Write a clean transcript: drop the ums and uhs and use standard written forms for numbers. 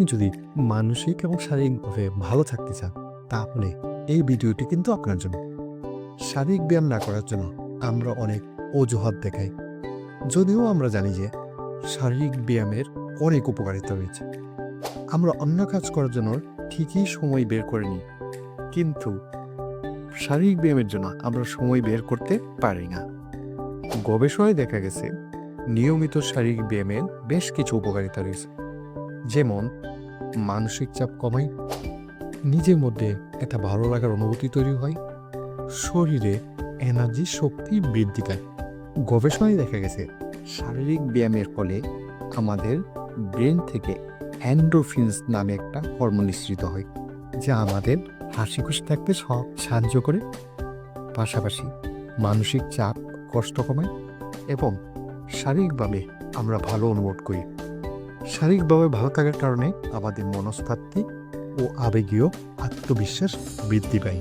আপনি যদি মানসিক এবং শারীরিকভাবে ভালো থাকতে চান, তাহলে এই ভিডিওটি কিন্তু আপনার জন্য। শারীরিক ব্যায়াম না করার জন্য আমরা অনেক অজুহাত দেখাই, যদিও আমরা জানি যে শারীরিক ব্যায়ামের অনেক উপকারিতা রয়েছে। আমরা অন্য কাজ করার জন্য ঠিকই সময় বের করে নিই, কিন্তু শারীরিক ব্যায়ামের জন্য আমরা সময় বের করতে পারি না। গবেষণায় দেখা গেছে নিয়মিত শারীরিক ব্যায়ামের বেশ কিছু উপকারিতা রয়েছে, যেমন মানসিক চাপ কমায়, নিজের মধ্যে একটা ভালো লাগার অনুভূতি তৈরি হয়, শরীরে এনার্জি শক্তি বৃদ্ধি পায়। গবেষণায় দেখা গেছে শারীরিক ব্যায়ামের ফলে আমাদের ব্রেন থেকে এন্ডোরফিনস নামে একটা হরমোন নিঃসৃত হয়, যা আমাদের হাসি খুশি থাকতে সাহায্য করে, পাশাপাশি মানসিক চাপ কষ্ট কমায় এবং শারীরিকভাবে আমরা ভালো অনুভব করি। শারীরিকভাবে ভালো থাকার কারণে আমাদের মনস্তাত্ত্বিক ও আবেগীয় আত্মবিশ্বাস বৃদ্ধি পায়।